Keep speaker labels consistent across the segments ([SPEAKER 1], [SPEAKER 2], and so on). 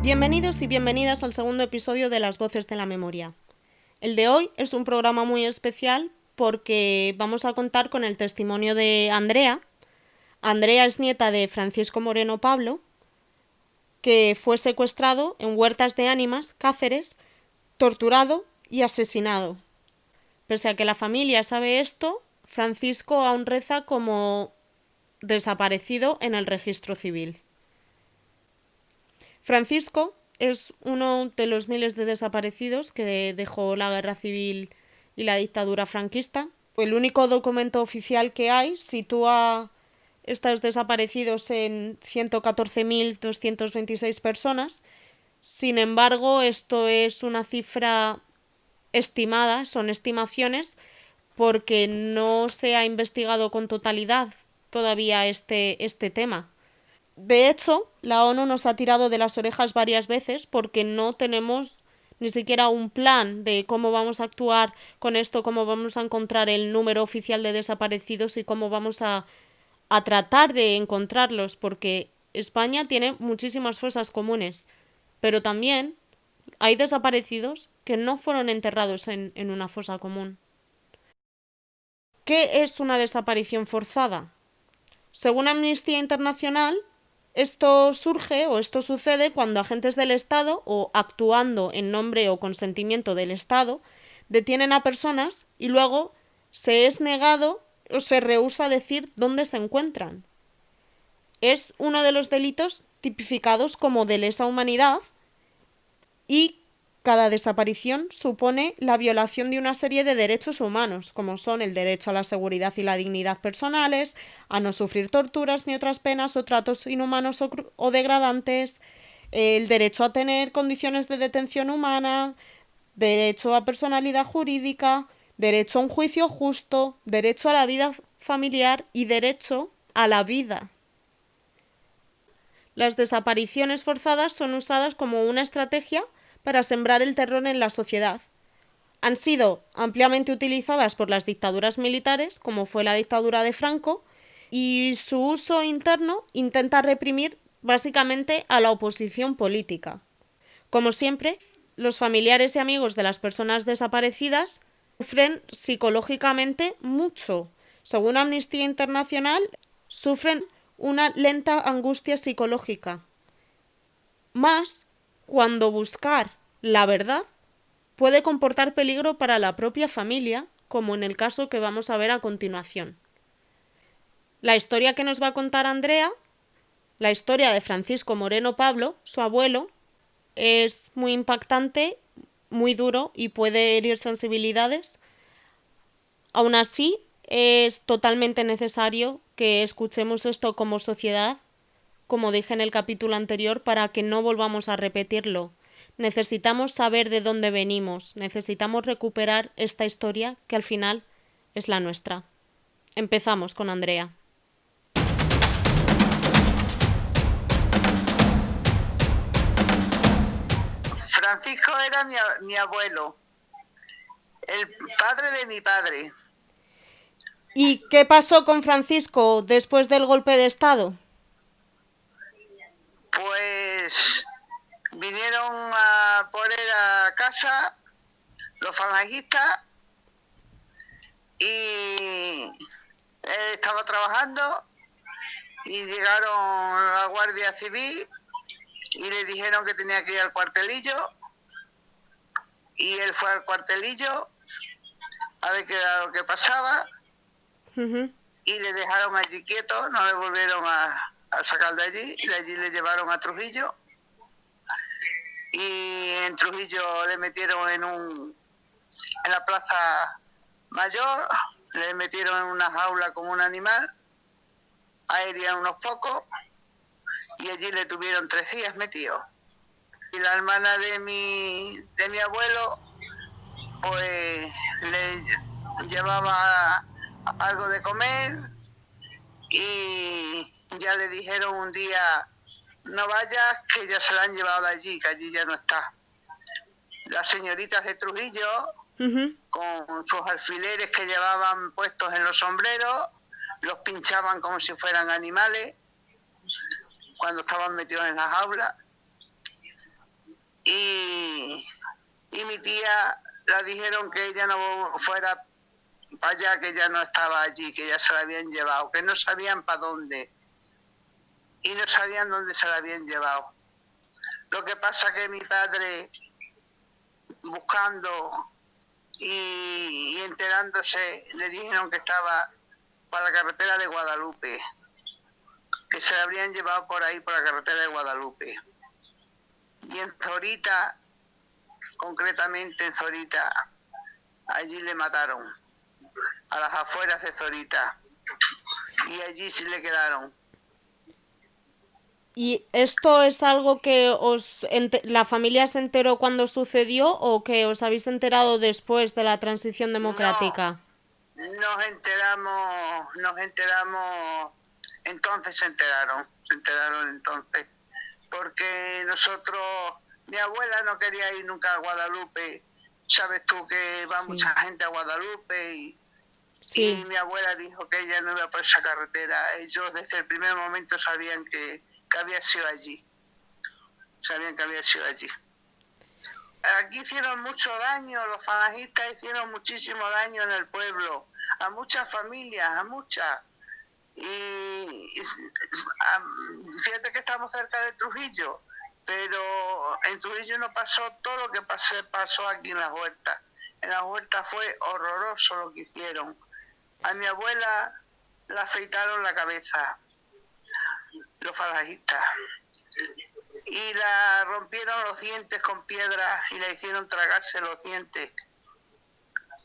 [SPEAKER 1] Bienvenidos y bienvenidas al segundo episodio de Las Voces de la Memoria. El de hoy es un programa muy especial porque vamos a contar con el testimonio de Andrea. Andrea es nieta de Francisco Moreno Pablo, que fue secuestrado en Huertas de Ánimas, Cáceres, torturado y asesinado. Pese a que la familia sabe esto, Francisco aún reza como desaparecido en el registro civil. Francisco es uno de los miles de desaparecidos que dejó la guerra civil y la dictadura franquista. El único documento oficial que hay sitúa estos desaparecidos en 114.226 personas. Sin embargo, esto es una cifra estimada, son estimaciones, porque no se ha investigado con totalidad todavía este tema. De hecho, la ONU nos ha tirado de las orejas varias veces porque no tenemos ni siquiera un plan de cómo vamos a actuar con esto, cómo vamos a encontrar el número oficial de desaparecidos y cómo vamos a tratar de encontrarlos, porque España tiene muchísimas fosas comunes, pero también hay desaparecidos que no fueron enterrados en una fosa común. ¿Qué es una desaparición forzada? Según Amnistía Internacional, esto surge o esto sucede cuando agentes del Estado, o actuando en nombre o consentimiento del Estado, detienen a personas y luego se es negado o se rehúsa decir dónde se encuentran. Es uno de los delitos tipificados como de lesa humanidad y cada desaparición supone la violación de una serie de derechos humanos, como son el derecho a la seguridad y la dignidad personales, a no sufrir torturas ni otras penas o tratos inhumanos o degradantes, el derecho a tener condiciones de detención humana, derecho a personalidad jurídica, derecho a un juicio justo, derecho a la vida familiar y derecho a la vida. Las desapariciones forzadas son usadas como una estrategia para sembrar el terror en la sociedad. Han sido ampliamente utilizadas por las dictaduras militares, como fue la dictadura de Franco, y su uso interno intenta reprimir básicamente a la oposición política. Como siempre, los familiares y amigos de las personas desaparecidas sufren psicológicamente mucho. Según Amnistía Internacional, sufren una lenta angustia psicológica. Más cuando buscar la verdad puede comportar peligro para la propia familia, como en el caso que vamos a ver a continuación. La historia que nos va a contar Andrea, la historia de Francisco Moreno Pablo, su abuelo, es muy impactante, muy duro y puede herir sensibilidades. Aún así, es totalmente necesario que escuchemos esto como sociedad, como dije en el capítulo anterior, para que no volvamos a repetirlo. Necesitamos saber de dónde venimos, necesitamos recuperar esta historia que al final es la nuestra. Empezamos con Andrea.
[SPEAKER 2] Francisco era mi abuelo, el padre de mi padre.
[SPEAKER 1] ¿Y qué pasó con Francisco después del golpe de Estado?
[SPEAKER 2] Pues vinieron a por él a casa los falangistas y él estaba trabajando y llegaron la Guardia Civil y le dijeron que tenía que ir al cuartelillo y él fue al cuartelillo a ver qué era lo que pasaba. Y le dejaron allí quieto, no le volvieron a sacar de allí le llevaron a Trujillo y en Trujillo le metieron en la plaza mayor, le metieron en una jaula como un animal, aérea unos pocos y allí le tuvieron 3 días metido. Y la hermana de mi abuelo pues le llevaba algo de comer y ya le dijeron un día, no vayas, que ya se la han llevado de allí, que allí ya no está. Las señoritas de Trujillo, con sus alfileres que llevaban puestos en los sombreros, los pinchaban como si fueran animales cuando estaban metidos en las jaulas. y, y mi tía la dijeron que ella no fuera para allá, que ya no estaba allí, que ya se la habían llevado, que no sabían para dónde y no sabían dónde se la habían llevado. Lo que pasa que mi padre, buscando y enterándose, le dijeron que estaba para la carretera de Guadalupe, que se la habrían llevado por ahí, por la carretera de Guadalupe. Y en Zorita, concretamente en Zorita, allí le mataron, a las afueras de Zorita, y allí sí le quedaron.
[SPEAKER 1] ¿Y esto es algo que la familia se enteró cuando sucedió o que os habéis enterado después de la transición
[SPEAKER 2] No,
[SPEAKER 1] democrática?
[SPEAKER 2] nos enteramos, entonces se enteraron entonces, porque nosotros, mi abuela no quería ir nunca a Guadalupe, sabes tú que va
[SPEAKER 1] Sí.
[SPEAKER 2] mucha gente a Guadalupe y
[SPEAKER 1] Sí.
[SPEAKER 2] mi abuela dijo que ella no iba por esa carretera. Ellos desde el primer momento sabían que había sido allí, sabían que había sido allí. Aquí hicieron mucho daño, los falangistas hicieron muchísimo daño en el pueblo, a muchas familias, a muchas. Y fíjate que estamos cerca de Trujillo, pero en Trujillo no pasó todo lo que pasó aquí en las huertas. En las huertas fue horroroso lo que hicieron. A mi abuela le afeitaron la cabeza, los falangistas, y la rompieron los dientes con piedras y la hicieron tragarse los dientes.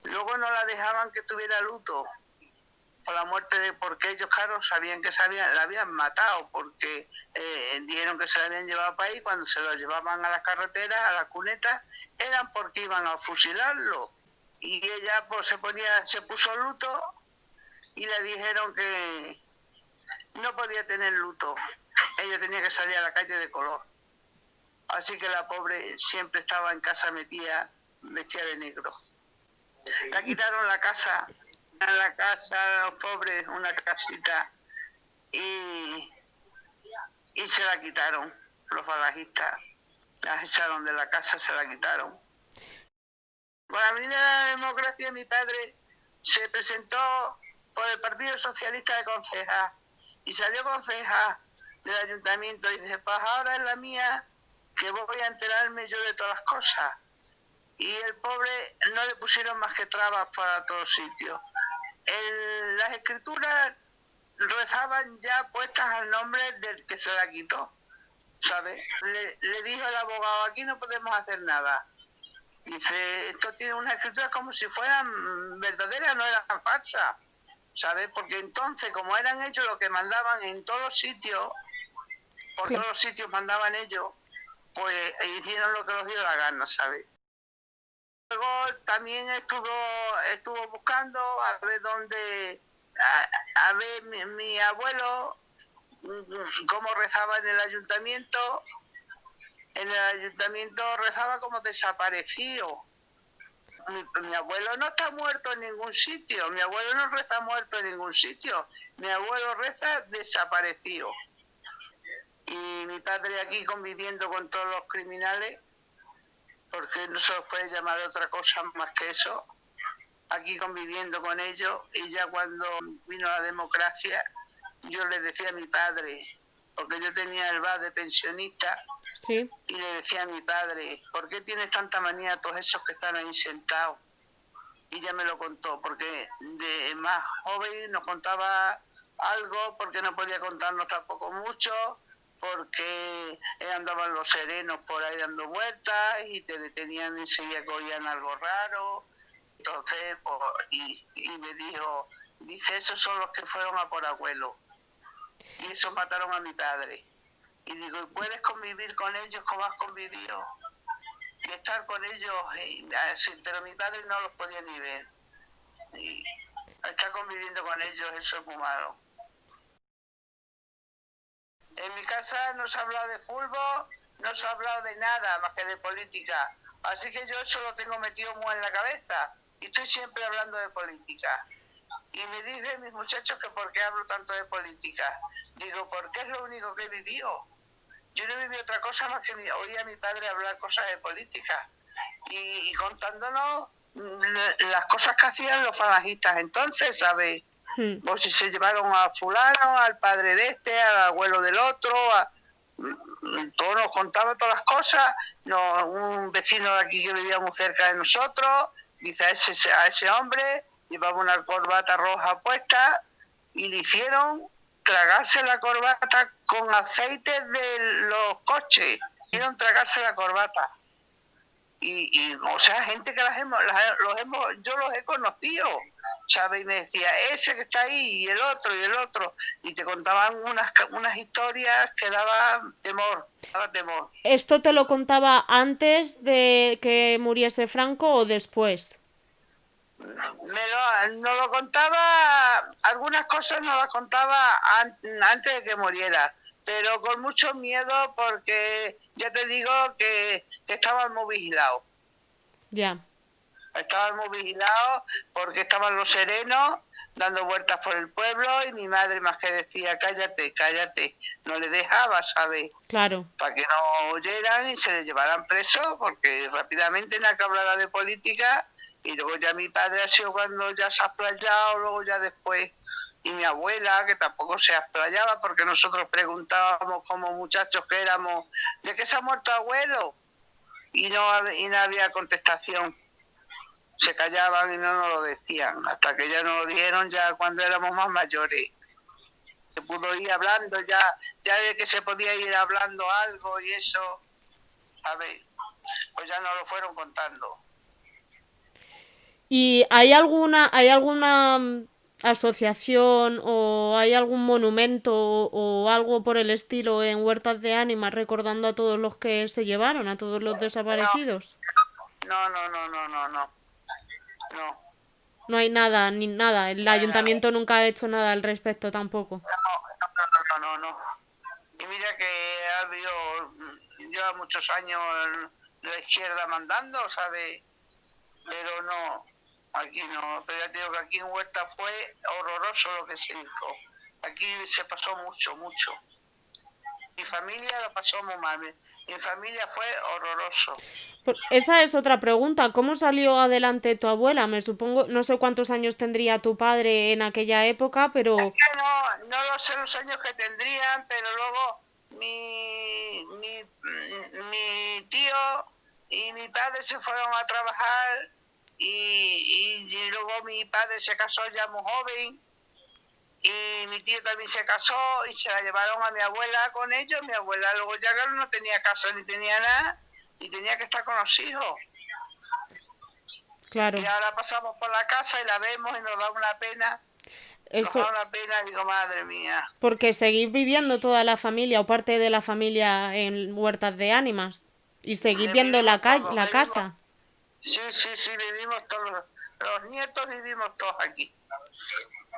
[SPEAKER 2] Luego no la dejaban que tuviera luto por la muerte porque ellos, claro, sabían que la habían matado, porque dijeron que se la habían llevado para ahí. Cuando se lo llevaban a las carreteras, a las cunetas, eran porque iban a fusilarlo. Y ella pues se puso luto y le dijeron que no podía tener luto, ella tenía que salir a la calle de color. Así que la pobre siempre estaba en casa metida, vestida de negro. La quitaron la casa, en la casa, los pobres, una casita, y se la quitaron, los falangistas. Las echaron de la casa, se la quitaron. Con la Avenida de la Democracia, mi padre se presentó por el Partido Socialista de concejal y salió concejal del ayuntamiento y dice, pues ahora es la mía, que voy a enterarme yo de todas las cosas. Y el pobre no le pusieron más que trabas para todos sitios. Las escrituras rezaban ya puestas al nombre del que se la quitó, ¿sabes? Le dijo el abogado, aquí no podemos hacer nada. Dice, esto tiene una escritura como si fueran verdaderas, no eran falsas, ¿sabes? Porque entonces, como eran ellos los que mandaban en todos los sitios, por
[SPEAKER 1] Claro.
[SPEAKER 2] todos los sitios mandaban ellos, pues hicieron lo que les dio la gana, ¿sabes? Luego también estuvo buscando a ver dónde, a ver mi abuelo, cómo rezaba en el ayuntamiento. En el ayuntamiento rezaba como desaparecido. Mi abuelo no está muerto en ningún sitio, mi abuelo no reza muerto en ningún sitio, mi abuelo reza desaparecido. Y mi padre aquí conviviendo con todos los criminales, porque no se los puede llamar de otra cosa más que eso, aquí conviviendo con ellos, y ya cuando vino la democracia, yo le decía a mi padre, porque yo tenía el bar de pensionista,
[SPEAKER 1] Sí.
[SPEAKER 2] y le decía a mi padre, ¿por qué tienes tanta manía a todos esos que están ahí sentados? Y ya me lo contó, porque de más joven nos contaba algo, porque no podía contarnos tampoco mucho, porque andaban los serenos por ahí dando vueltas y te detenían enseguida que oían algo raro. Entonces, pues, y me dice, esos son los que fueron a por abuelo. Y esos mataron a mi padre. Y digo, ¿y puedes convivir con ellos como has convivido? Y estar con ellos, pero mi padre no los podía ni ver. Y estar conviviendo con ellos, eso es muy malo. En mi casa no se ha hablado de fútbol, no se ha hablado de nada más que de política. Así que yo eso lo tengo metido muy en la cabeza y estoy siempre hablando de política. Y me dicen mis muchachos que por qué hablo tanto de política. Digo, porque es lo único que he vivido. Yo no viví otra cosa más que oía a mi padre hablar cosas de política y contándonos las cosas que hacían los falangistas entonces, ¿sabes? Pues si se llevaron a fulano, al padre de este, al abuelo del otro, todo nos contaba todas las cosas. No, un vecino de aquí que vivía muy cerca de nosotros, dice a ese hombre, llevaba una corbata roja puesta y le hicieron tragarse la corbata con aceite de los coches. Hicieron tragarse la corbata. O sea, gente que yo los he conocido, ¿sabes? Y me decía, ese que está ahí, y el otro, y te contaban unas historias que daban temor.
[SPEAKER 1] ¿Esto te lo contaba antes de que muriese Franco o después?
[SPEAKER 2] Nos lo contaba, algunas cosas nos las contaba antes de que muriera, pero con mucho miedo porque ya te digo que estaban muy vigilados.
[SPEAKER 1] Ya.
[SPEAKER 2] Estaban muy vigilados porque estaban los serenos dando vueltas por el pueblo y mi madre más que decía, cállate, no le dejaba, ¿sabes?
[SPEAKER 1] Claro.
[SPEAKER 2] Para que no oyeran y se le llevaran preso, porque rápidamente nada que hablara de política. Y luego ya mi padre ha sido cuando ya se ha explayado, luego ya después, y mi abuela, que tampoco se explayaba, porque nosotros preguntábamos como muchachos que éramos, ¿de qué se ha muerto abuelo? Y no había contestación. Se callaban y no nos lo decían, hasta que ya nos lo dijeron ya cuando éramos más mayores. Se pudo ir hablando ya de que se podía ir hablando algo y eso, a ver, pues ya nos lo fueron contando.
[SPEAKER 1] ¿Y hay alguna asociación o hay algún monumento o algo por el estilo en Huertas de Ánimas recordando a todos los que se llevaron, a todos los desaparecidos?
[SPEAKER 2] No.
[SPEAKER 1] No hay nada, ni nada. El ayuntamiento nunca ha hecho nada al respecto tampoco.
[SPEAKER 2] No. Y mira que ha habido, lleva muchos años la izquierda mandando, ¿sabes? Pero no, aquí no. Pero ya te digo que aquí en Huerta fue horroroso lo que se hizo. Aquí se pasó mucho. Mi familia lo pasó muy mal. Mi familia fue horroroso.
[SPEAKER 1] Esa es otra pregunta. ¿Cómo salió adelante tu abuela? Me supongo, no sé cuántos años tendría tu padre en aquella época, pero...
[SPEAKER 2] Es que no lo sé los años que tendrían, pero luego mi tío y mi padre se fueron a trabajar y luego mi padre se casó ya muy joven y mi tío también se casó y se la llevaron a mi abuela con ellos. Mi abuela luego ya no tenía casa ni tenía nada y tenía que estar con los hijos.
[SPEAKER 1] Claro.
[SPEAKER 2] Y ahora pasamos por la casa y la vemos y nos da una pena.
[SPEAKER 1] Eso...
[SPEAKER 2] Nos da una pena, digo, madre mía.
[SPEAKER 1] Porque seguís viviendo toda la familia o parte de la familia en Huertas de Ánimas y seguís viendo la casa.
[SPEAKER 2] Sí, vivimos todos, los nietos vivimos todos aquí.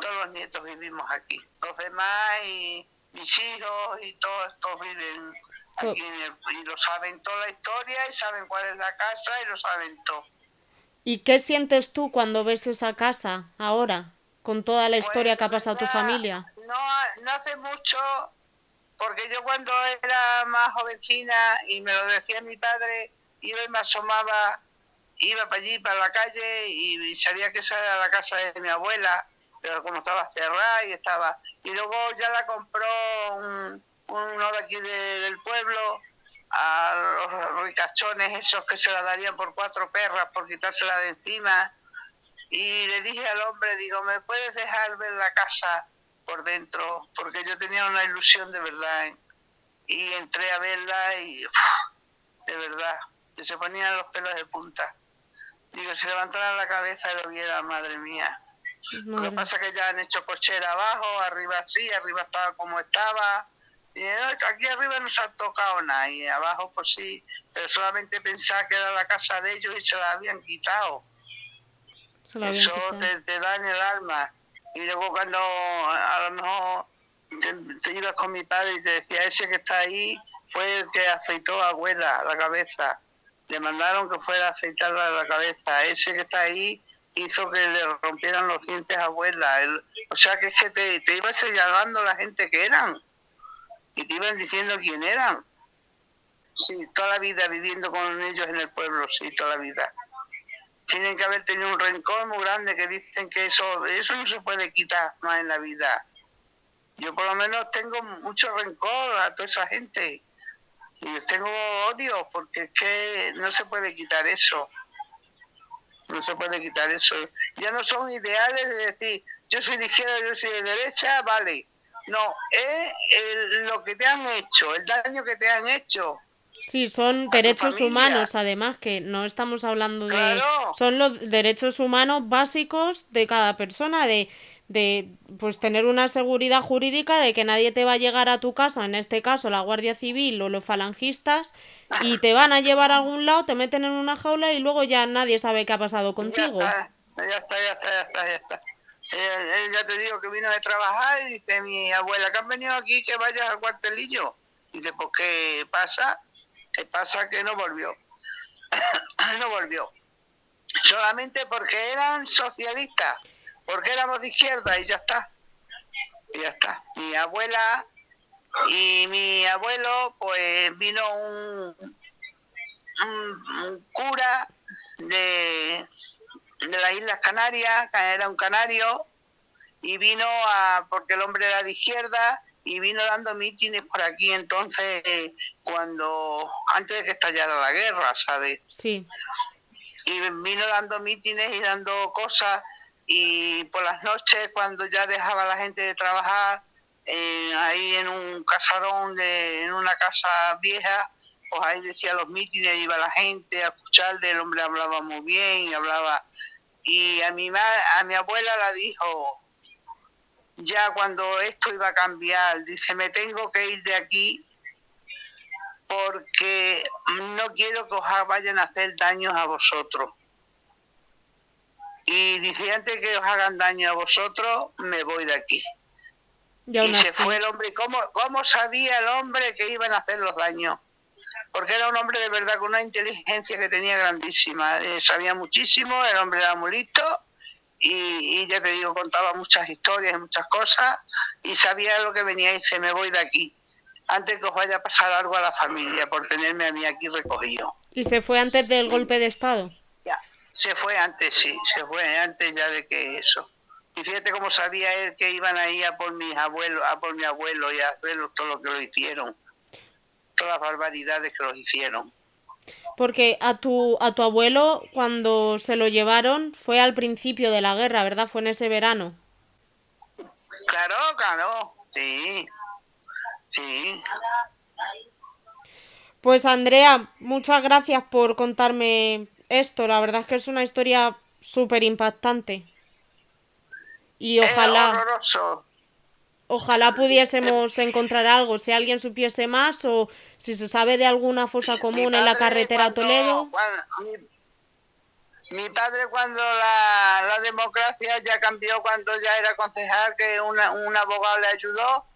[SPEAKER 2] Todos los nietos vivimos aquí. Los demás y mis hijos y todos estos viven aquí y lo saben toda la historia y saben cuál es la casa y lo saben todo.
[SPEAKER 1] ¿Y qué sientes tú cuando ves esa casa ahora, con toda la historia que ha pasado tu familia?
[SPEAKER 2] No hace mucho, porque yo cuando era más jovencina y me lo decía mi padre, iba y me asomaba, iba para allí, para la calle y sabía que esa era la casa de mi abuela, pero como estaba cerrada y luego ya la compró uno de aquí del pueblo, a los ricachones esos que se la darían por 4 perras por quitársela de encima, y le dije al hombre, digo, ¿me puedes dejar ver la casa por dentro? Porque yo tenía una ilusión de verdad, y entré a verla y de verdad, que se ponían los pelos de punta. Digo, si levantaran la cabeza y lo vieran, madre mía. Lo que pasa es que ya han hecho cochera abajo, arriba sí, arriba estaba como estaba. Y aquí arriba no se ha tocado nada, y abajo pues sí, pero solamente pensaba que era la casa de ellos y se la habían quitado. Eso te da en el alma. Y luego cuando a lo mejor te ibas con mi padre y te decía, ese que está ahí fue el que afeitó a abuela la cabeza. Le mandaron que fuera a afeitarla la cabeza. Ese que está ahí hizo que le rompieran los dientes a abuela. O sea que es que te iba señalando la gente que eran. Y te iban diciendo quién eran. Sí, toda la vida viviendo con ellos en el pueblo, sí, toda la vida. Tienen que haber tenido un rencor muy grande que dicen que eso no se puede quitar más en la vida. Yo por lo menos tengo mucho rencor a toda esa gente. Y les tengo odio porque es que no se puede quitar eso. No se puede quitar eso. Ya no son ideales de decir, yo soy de izquierda, yo soy de derecha, vale. No, es lo que te han hecho, el daño que te han hecho
[SPEAKER 1] Sí, son
[SPEAKER 2] a tu
[SPEAKER 1] derechos
[SPEAKER 2] familia.
[SPEAKER 1] humanos, además, que no estamos hablando de...
[SPEAKER 2] Claro,
[SPEAKER 1] Son los derechos humanos básicos de cada persona, de pues tener una seguridad jurídica de que nadie te va a llegar a tu casa, en este caso la Guardia Civil o los falangistas, y te van a llevar a algún lado, te meten en una jaula y luego ya nadie sabe qué ha pasado
[SPEAKER 2] ya
[SPEAKER 1] contigo.
[SPEAKER 2] está, ya está, ya está, ya está, ya está. Él ya te digo que vino de trabajar y dice mi abuela que han venido aquí que vayas al cuartelillo. Y dice, pues ¿qué pasa? ¿Qué pasa? Que no volvió. No volvió. Solamente porque eran socialistas, porque éramos de izquierda y ya está. Y ya está. Mi abuela y mi abuelo, pues vino un cura de las Islas Canarias, que era un canario, y vino porque el hombre era de izquierda, y vino dando mítines por aquí entonces, antes de que estallara la guerra, ¿sabes?
[SPEAKER 1] Sí.
[SPEAKER 2] Y vino dando mítines y dando cosas, y por las noches cuando ya dejaba la gente de trabajar, ahí en un casarón, en una casa vieja, pues ahí decía los mítines, iba la gente a escucharle, el hombre hablaba muy bien, y a mi abuela la dijo, ya cuando esto iba a cambiar, dice, me tengo que ir de aquí porque no quiero que os vayan a hacer daños a vosotros. Y dice, antes que os hagan daño a vosotros, me voy de aquí. Y se fue el hombre. ¿Cómo sabía el hombre que iban a hacer los daños? Porque era un hombre de verdad con una inteligencia que tenía grandísima. Sabía muchísimo, el hombre era muy listo y ya te digo, contaba muchas historias y muchas cosas y sabía lo que venía y dice, me voy de aquí. Antes que os vaya a pasar algo a la familia por tenerme a mí aquí recogido.
[SPEAKER 1] ¿Y se fue antes del golpe de Estado?
[SPEAKER 2] Ya, se fue antes, sí, se fue antes ya de que eso. Y fíjate cómo sabía él que iban ahí a por mis abuelos, a por mi abuelo y a hacerlo todo lo que lo hicieron. Todas las barbaridades que los hicieron.
[SPEAKER 1] Porque a tu abuelo, cuando se lo llevaron, fue al principio de la guerra, ¿verdad? Fue en ese verano.
[SPEAKER 2] Claro, claro, sí, sí.
[SPEAKER 1] Pues Andrea, muchas gracias por contarme esto. La verdad es que es una historia súper impactante. Y
[SPEAKER 2] Es horroroso.
[SPEAKER 1] ojalá pudiésemos encontrar algo. Si alguien supiese más o si se sabe de alguna fosa
[SPEAKER 2] Mi
[SPEAKER 1] común en la
[SPEAKER 2] padre
[SPEAKER 1] carretera a Toledo.
[SPEAKER 2] Mi padre cuando la democracia ya cambió, cuando ya era concejal, que un abogado le ayudó,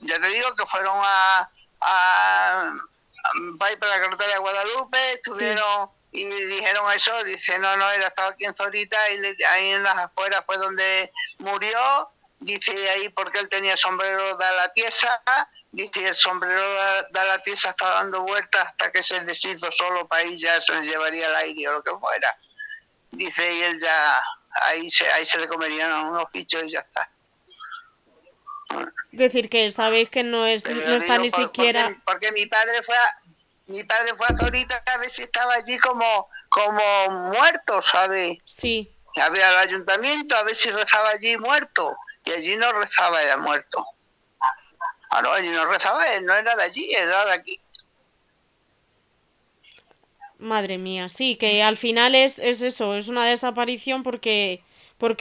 [SPEAKER 2] ya te digo que fueron a ir para la carretera de Guadalupe, estuvieron y dijeron eso, dice, no, era estaba aquí en Zorita y ahí en las afueras fue donde murió, dice ahí porque él tenía sombrero de la pieza, dice el sombrero de la pieza está dando vueltas hasta que se deshizo solo para ahí ya se le llevaría el aire o lo que fuera. Dice, y él ya, ahí se le comerían unos bichos y ya está.
[SPEAKER 1] Decir que sabéis que no está ni siquiera...
[SPEAKER 2] Porque mi padre fue a Zorita a ver si estaba allí como muerto, ¿sabes?
[SPEAKER 1] Sí.
[SPEAKER 2] Había al ayuntamiento a ver si rezaba allí muerto. Y allí no rezaba, era muerto. Ah, no, allí no rezaba, él no era de allí, era de aquí.
[SPEAKER 1] Madre mía, sí, que al final es eso, es una desaparición porque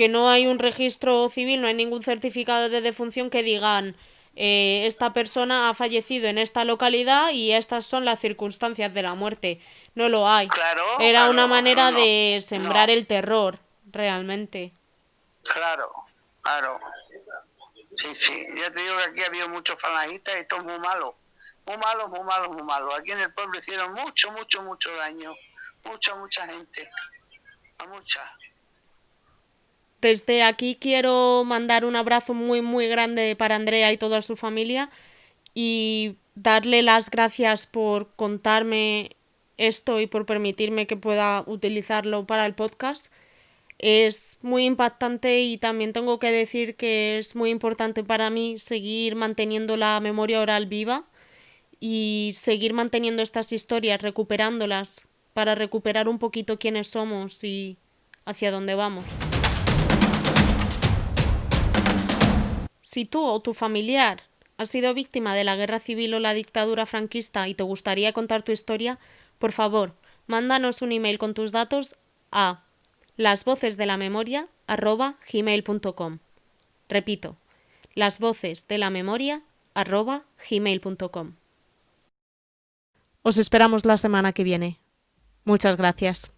[SPEAKER 1] no hay un registro civil, no hay ningún certificado de defunción que digan esta persona ha fallecido en esta localidad y estas son las circunstancias de la muerte. No lo hay.
[SPEAKER 2] Claro,
[SPEAKER 1] Era una manera
[SPEAKER 2] no,
[SPEAKER 1] de sembrar el terror, realmente.
[SPEAKER 2] Claro. Sí, ya te digo que aquí había muchos falangistas y esto es muy malo. Muy malo. Aquí en el pueblo hicieron mucho daño. Mucha gente. Mucha.
[SPEAKER 1] Desde aquí quiero mandar un abrazo muy, muy grande para Andrea y toda su familia y darle las gracias por contarme esto y por permitirme que pueda utilizarlo para el podcast. Es muy impactante y también tengo que decir que es muy importante para mí seguir manteniendo la memoria oral viva y seguir manteniendo estas historias, recuperándolas, para recuperar un poquito quiénes somos y hacia dónde vamos. Si tú o tu familiar has sido víctima de la guerra civil o la dictadura franquista y te gustaría contar tu historia, por favor, mándanos un email con tus datos a lasvocesdelamemoria@gmail.com. Repito, lasvocesdelamemoria@gmail.com. Os esperamos la semana que viene. Muchas gracias.